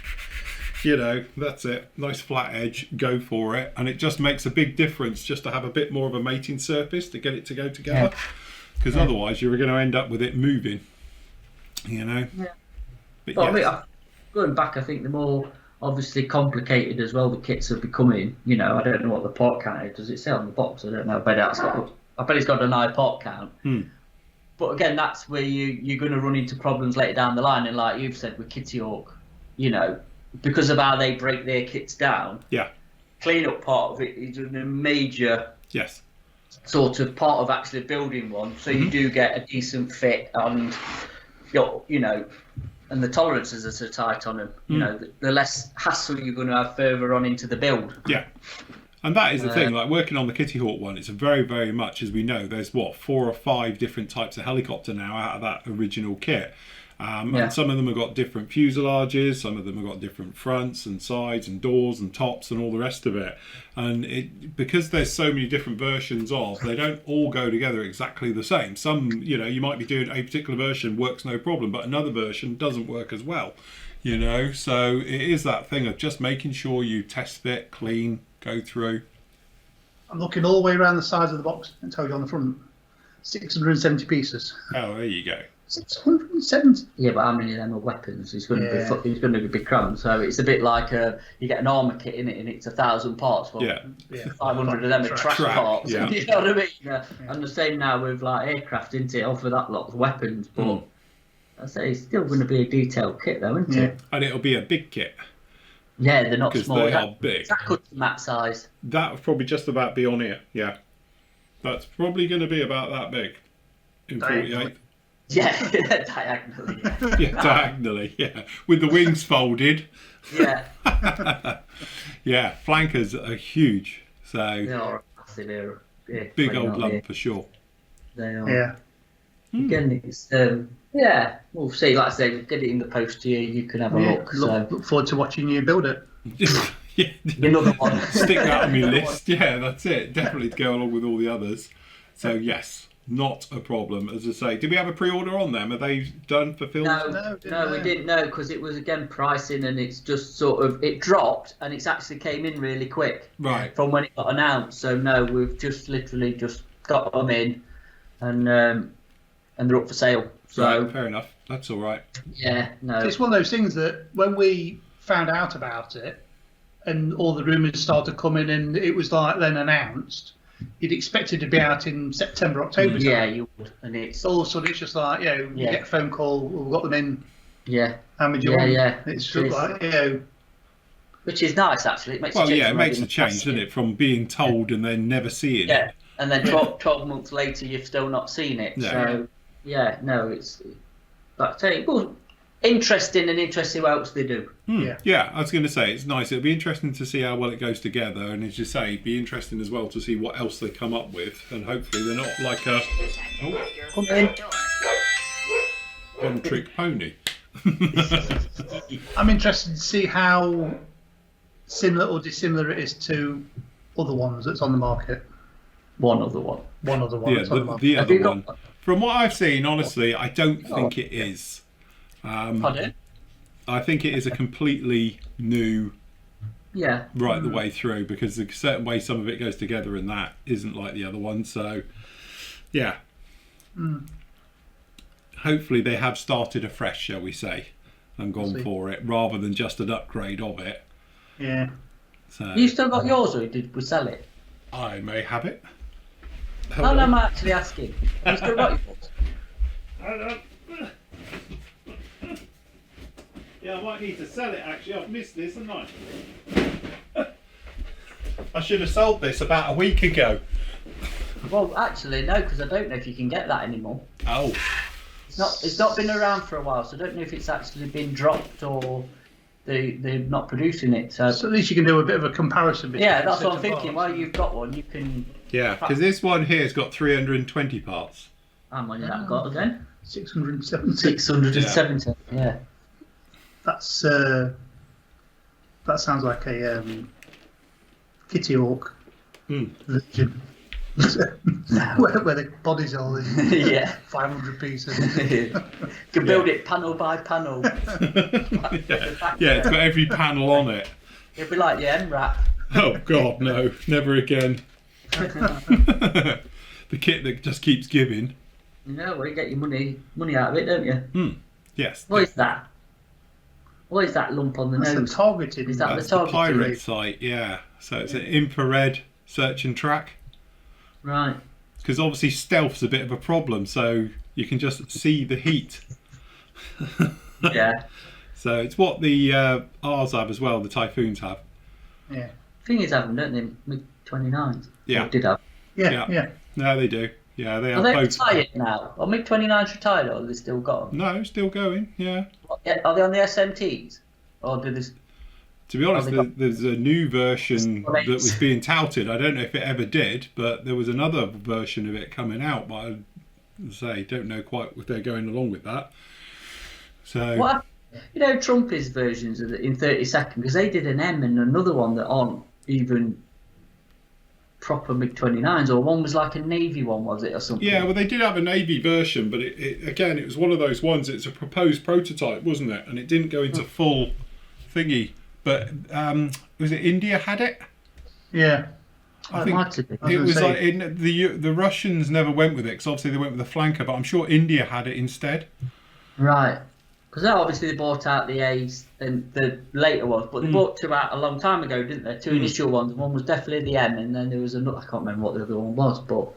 you know, that's it. Nice flat edge, go for it. And it just makes a big difference just to have a bit more of a mating surface to get it to go together. Because otherwise you're going to end up with it moving, you know. But I mean, going back, I think the more obviously complicated as well the kits are becoming. You know, I don't know what the part count is. Does it say on the box? I don't know. I bet it's got an high part count. But again, that's where you're going to run into problems later down the line. And like you've said with Kitty Hawk, you know, because of how they break their kits down. Clean up part of it is a major. Sort of part of actually building one, so you do get a decent fit, and you know, and the tolerances are so tight on them. You know, the less hassle you're going to have further on into the build. And that is the thing, like working on the Kitty Hawk one, it's very, very much, as we know, there's 4 or 5 different types of helicopter now out of that original kit. And some of them have got different fuselages, some of them have got different fronts and sides and doors and tops and all the rest of it. And because there's so many different versions of, they don't all go together exactly the same. Some, you know, you might be doing a particular version, works no problem, but another version doesn't work as well, you know. So it is that thing of just making sure you test fit, clean, go through. I'm looking all the way around the sides of the box and tell you on the front, 670 pieces. Oh, there you go. 670. Yeah, but how many of them are weapons? It's going to be big cram. So it's a bit like you get an armour kit in it, and it's 1,000 parts. Well, 500 of them are trash parts. You know what I mean? And the same now with like aircraft, isn't it? Offer that lot of weapons, but I say it's still going to be a detailed kit, though, isn't it? And it'll be a big kit. Yeah, they're not small. They are big. That could be that size. That would probably just about be on here. Yeah, that's probably going to be about that big in 48. Yeah, diagonally. Diagonally, with the wings folded. Flankers are huge, so they are massive. They're big old lump for sure. They are. Again, it's we'll see. Like I say, get it in the post to you. You can have a look. Look forward to watching you build it. Another one. Stick that on your list. Yeah, that's it. Definitely to go along with all the others. So yes. Not a problem. As I say, did we have a pre-order on them? Are they done for film? No, we didn't know, because it was again pricing, and it's just sort of it dropped, and it's actually came in really quick from when it got announced. So no, we've just literally just got them in, and they're up for sale. So fair enough. That's all right. Yeah, no. It's one of those things that when we found out about it, and all the rumours started coming, and it was like then announced. you'd expect it to be out in September, October. Yeah, you would. And it's all of a sudden it's just like, you get a phone call, we've got them in. Yeah. How many do you want? Yeah. It's sort of like, which is nice, actually. It makes a change. It makes a change, doesn't it? From being told and then never seeing it. And then 12 months later, you've still not seen it. So, it's like saying, well, interesting what else they do. Yeah, I was going to say, it's nice. It'll be interesting to see how well it goes together. And as you say, be interesting as well to see what else they come up with. And hopefully they're not like a one-trick pony. I'm interested to see how similar or dissimilar it is to other ones that's on the market. One other one. Yeah, the other one. From what I've seen, honestly, I don't think it is. Pardon? I think it is a completely new right the way through, because there's a certain way some of it goes together and that isn't like the other one. So, yeah. Hopefully they have started afresh, shall we say, and gone for it, rather than just an upgrade of it. Yeah. So, You still got yours, or did we sell it? I may have it. No, I'm actually asking. You still got yours? Hold on. Yeah, I might need to sell it, actually. I've missed this, haven't I? I should have sold this about a week ago. Well, actually, no, because I don't know if you can get that anymore. Oh. It's not been around for a while, so I don't know if it's actually been dropped or they're not producing it. So at least you can do a bit of a comparison. Yeah, that's what I'm thinking. While you've got one, you can... Yeah, because this one here has got 320 parts. How many that got again? 670. 670, yeah. That's that sounds like a Kitty Hawk version. where the bodies are in 500 pieces. You can build it panel by panel. It's got every panel on it. It'll be like the M-Wrap. Oh God, no, never again. The kit that just keeps giving. Well, you get your money out of it, don't you? Yes. What is that? What is that lump on the nose? The targeted. Is that That's the targeted? pirate sight, yeah. So it's an infrared search and track. Right. Because obviously stealth's a bit of a problem, so you can just see the heat. Yeah. So it's what the ours have as well, the Typhoons have. Yeah. Thingies have them, don't they? MiG-29s. Yeah. Or did have. Yeah. No, they do. Yeah, they have Are they both. retired now? Are MiG-29s retired, or have they still got them? No, still going, yeah. Are they on the SMTs? Or do they... To be honest, there's a new version that was being touted. I don't know if it ever did, but there was another version of it coming out. But I don't know quite if they're going along with that. So, what, Trumpy's versions of it in 30 seconds, because they did an M and another one that aren't even proper MiG-29s, or one was like a Navy one, was it, or something? Yeah, well, they did have a Navy version, but it was one of those ones. It's a proposed prototype, wasn't it? And it didn't go into full thingy. But was it India had it? Yeah, I think it was like the Russians never went with it, because obviously they went with the flanker. But I'm sure India had it instead. Right, because obviously they bought out the A's and the later ones, but they bought two out a long time ago, didn't they? Two initial ones. One was definitely the M, and then there was another. I can't remember what the other one was, but.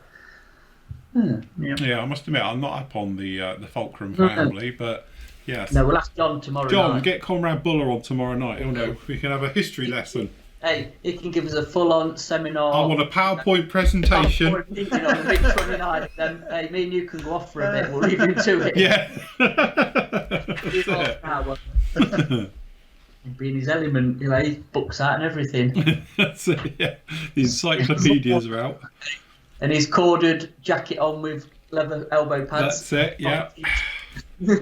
Yeah, I must admit I'm not up on the Fulcrum family, but. Yes. No, we'll ask John tomorrow night. John, get Conrad Buller on tomorrow night. Oh no, we can have a history lesson. Hey, he can give us a full-on seminar. I want a PowerPoint presentation. On the MiG-29, then hey, me and you can go off for a bit. We'll leave you to it. Yeah. He'd be in his element, his books out and everything. That's it, yeah. The encyclopedias are out. And his corded jacket on with leather elbow pads. That's it, yeah. If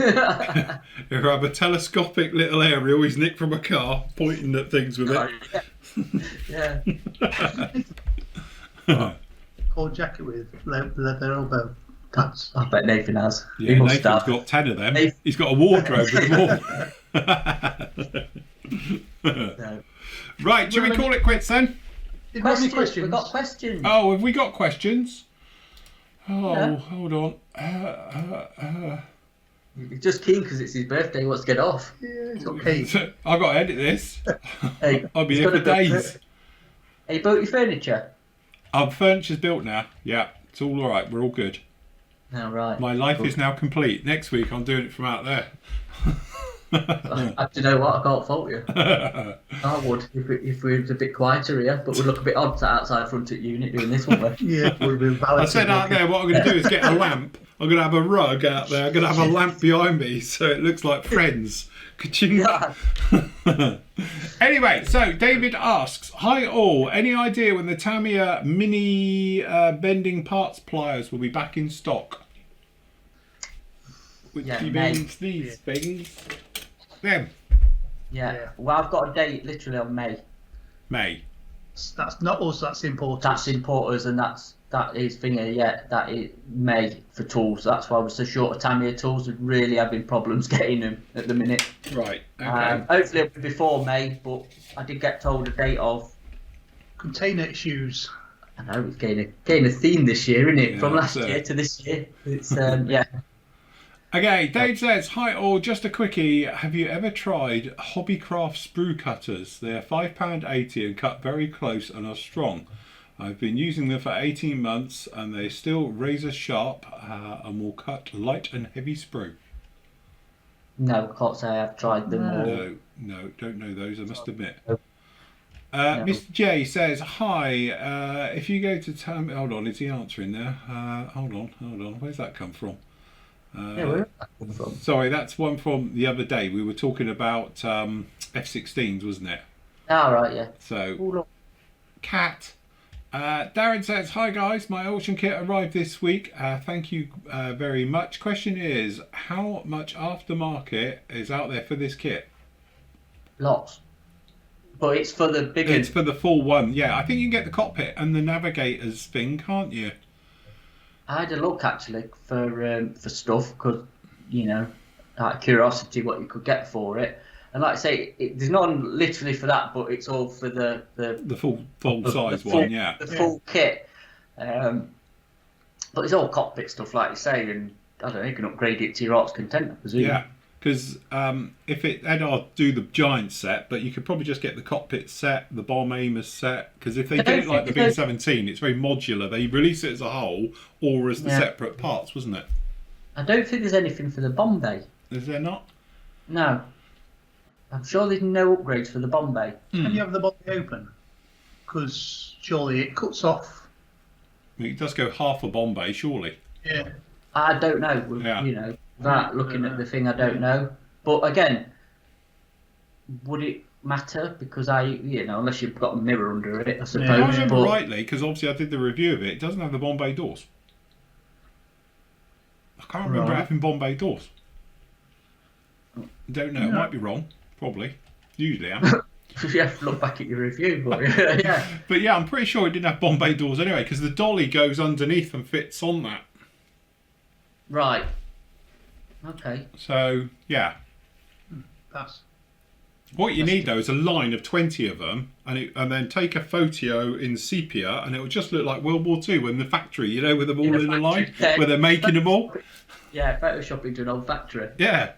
I have a telescopic little aerial he's nicked from a car, pointing at things with it. Yeah. Cold jacket with leather elbow pads. I bet Nathan has. Yeah, Nathan's got 10 of them. He's got a wardrobe with them all. Right, should we call it quits then? We've got questions. Oh, have we got questions? Oh, Yeah. Hold on. He's just keen because it's his birthday. He wants to get off. Yeah, it's okay. I've got to edit this. Hey, I'll be here for days. Hey, you bought your furniture? Our furniture's built now. Yeah, it's all right. We're all good. All right. My life is now complete. Next week, I'm doing it from out there. Do you know what? I can't fault you. I would if we was a bit quieter here, but we'd look a bit odd outside front at unit doing this, wouldn't we? Yeah, would have been valid. I said out there, what I'm going to do is get a lamp. I'm going to have a rug out there. I'm going to have a lamp behind me so it looks like Friends. Ka-ching. Anyway, so David asks, hi all, any idea when the Tamiya mini bending parts pliers will be back in stock? Which means these things. Them. Yeah. Well, I've got a date literally on May. That's not us. That's importers. That's importers, and that is thingy. Yeah, that is May for tools. That's why we're so short of Tamiya tools. We're really having problems getting them at the minute. Right. Okay. Hopefully it'll be before May, but I did get told a date of container issues. I know it's getting a theme this year, isn't it? Yeah, from last year to this year. It's yeah. Okay, Dave says, hi all, just a quickie. Have you ever tried Hobbycraft sprue cutters? They are £5.80 and cut very close and are strong. I've been using them for 18 months and they're still razor sharp and will cut light and heavy sprue. No, can't say I've tried them. No, don't know those, I must admit. Mr. J says, hi, if you go to hold on, is he answering there? Hold on, where's that come from? Where did that come from? Sorry, that's one from the other day. We were talking about F-16s, wasn't it? Oh, right, yeah. So, Cat. Darren says, hi guys, my auction kit arrived this week. Thank you very much. Question is, how much aftermarket is out there for this kit? Lots. But it's for the bigger... It's for the full one, yeah. I think you can get the cockpit and the navigator's thing, can't you? I had a look actually for stuff because, you know, out of curiosity what you could get for it. And like I say, there's not literally for that, but it's all for the full size one, yeah. The full kit. But it's all cockpit stuff, like you say, and I don't know, you can upgrade it to your heart's content, I presume. Yeah, because if they'd do the giant set, but you could probably just get the cockpit set, the bomb aimers set, because if they did it like the B-17, it's very modular. They release it as a whole or as the separate parts, wasn't it? I don't think there's anything for the bomb bay. Is there not? No. I'm sure there's no upgrades for the bomb bay. Can you have the body open? Because surely it cuts off. I mean, it does go half a bomb bay, surely. Yeah. I don't know. You know, that looking at the thing, I don't know. But again, would it matter? Because unless you've got a mirror under it, I suppose. If I remember rightly, because obviously I did the review of it, it doesn't have the bomb bay doors. I can't remember having bomb bay doors. Don't know. It might be wrong. Probably. Usually I am. You have to look back at your review, but yeah. But yeah, I'm pretty sure it didn't have bomb bay doors anyway, because the dolly goes underneath and fits on that. Right. Okay. So yeah. What you need though is a line of 20 of them, and then take a photo in sepia, and it will just look like World War II in the factory, you know, with them all in a line, where they're making them all. Yeah, Photoshop into an old factory. Yeah.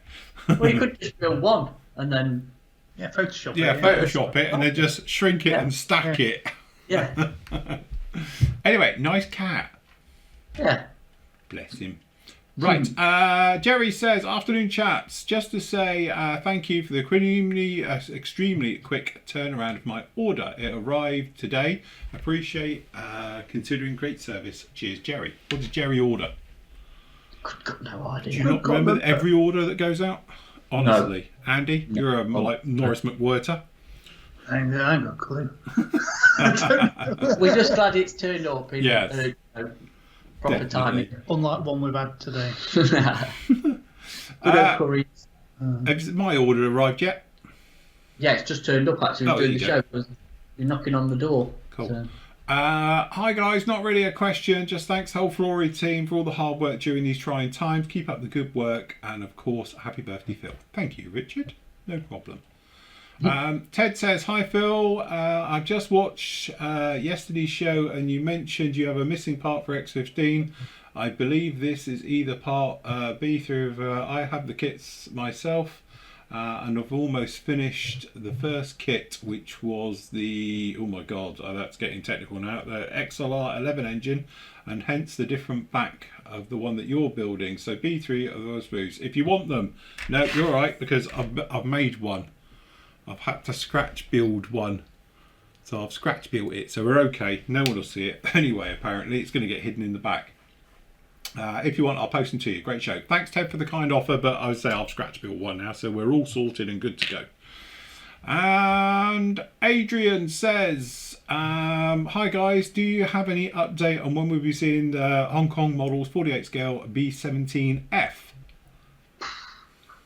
Well, you could just build one and then. Yeah, Photoshop it. Yeah, Photoshop it and then just shrink it and stack it. Yeah. Anyway, nice cat. Yeah. Bless him. Right, Jerry says, afternoon chaps, just to say thank you for the extremely quick turnaround of my order. It arrived today. Appreciate considering great service. Cheers, Jerry. What did Jerry order? Got no idea. Do you not remember every order that goes out? Honestly. No. Andy, you're like Norris McWhirter. I ain't got a clue. We're just glad it's turned up in proper Definitely. timing. Unlike one we've had today. Has my order arrived yet? Yeah, it's just turned up actually doing the show. You're knocking on the door. Cool. So. Hi guys, not really a question, just thanks whole Flory team for all the hard work during these trying times. Keep up the good work, and of course, happy birthday Phil. Thank you, Richard. No problem. Ted says, hi Phil, I've just watched yesterday's show and you mentioned you have a missing part for X15. I believe this is either part B through I have the kits myself. and I've almost finished the first kit, which was the, oh my god, that's getting technical now, the XLR 11 engine, and hence the different back of the one that you're building. So B3 of those boots. If you want them, no, you're all right, because I've made one. I've had to scratch build one. So I've scratch built it, so we're okay. No one will see it. Anyway, apparently it's going to get hidden in the back. If you want, I'll post them to you. Great show. Thanks, Ted, for the kind offer, but I would say I've scratch built one now, so we're all sorted and good to go. And Adrian says, hi guys, do you have any update on when we'll be seeing the Hong Kong models 48 scale B17F?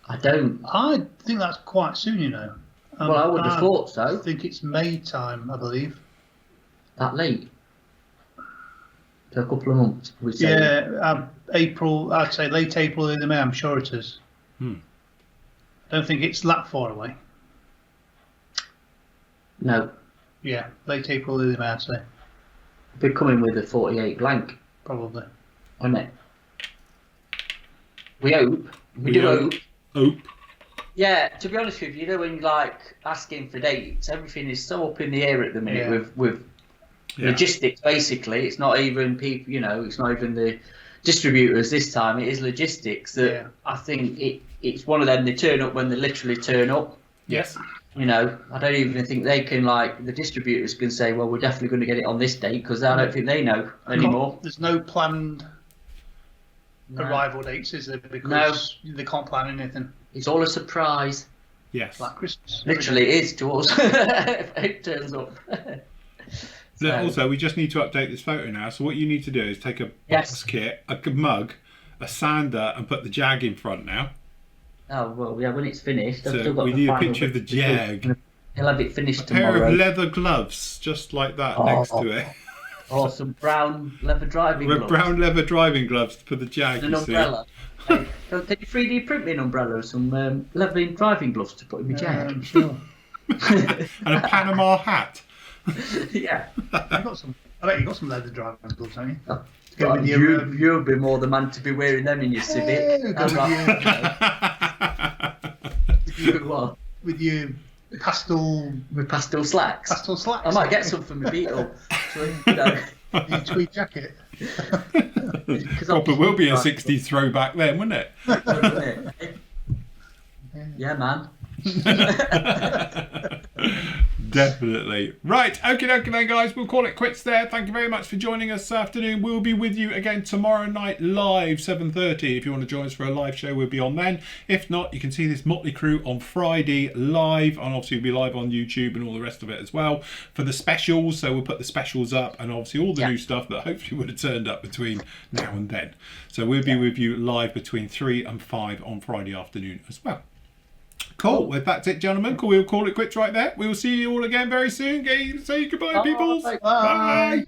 I don't. I think that's quite soon, you know. Well, I would have thought so. I think it's May time, I believe. That late? So a couple of months, we say. Yeah, April, I'd say late April, early May, I'm sure it is. I don't think it's that far away. No. Yeah, late April, early May, I'd say. Be coming with a 48 blank. Probably. Wouldn't it? We hope. We do hope. Yeah, to be honest with you, when you like asking for dates, everything is so up in the air at the minute with logistics. Basically, it's not even people. It's not even the distributors this time. It is logistics that I think it's one of them. They turn up when they literally turn up. Yes. I don't even think they can, the distributors can say, well, we're definitely going to get it on this date, because I don't think they know anymore. There's no planned arrival dates, is there? Because they can't plan anything. It's all a surprise. Yes. Like Christmas. Literally, it is to us. If it turns up. So, also, we just need to update this photo now. So what you need to do is take a box kit, a mug, a sander, and put the Jag in front now. Oh, well, yeah, when it's finished. I've So still got we need a picture of the Jag. He'll have it finished tomorrow. tomorrow. Pair of leather gloves, just like that, next to it. Or some brown leather driving gloves. With brown leather driving gloves for the Jag, and an umbrella. Can you 3D print me an umbrella or some leather driving gloves to put in my Jag? Sure. And a Panama hat. Yeah. I bet you got some leather driving gloves, haven't you? God, you'll be more the man to be wearing them in your Civic. With your pastel slacks. Pastel slacks. I might get some for my Beetle. Your tweed jacket. Proper will be a 60s throwback then, wouldn't it? Yeah, man. Definitely. Right, okay then guys, we'll call it quits there. Thank you very much for joining us this afternoon. We'll be with you again tomorrow night live, 7:30. If you want to join us for a live show, we'll be on then. If not, you can see this motley crew on Friday live, and obviously we'll be live on YouTube and all the rest of it as well for the specials. So we'll put the specials up, and obviously all the new stuff that hopefully would have turned up between now and then. So we'll be with you live between 3 and 5 on Friday afternoon as well. Cool. Well, that's it, gentlemen. We'll call it quits right there. We will see you all again very soon. Say goodbye, people. Bye.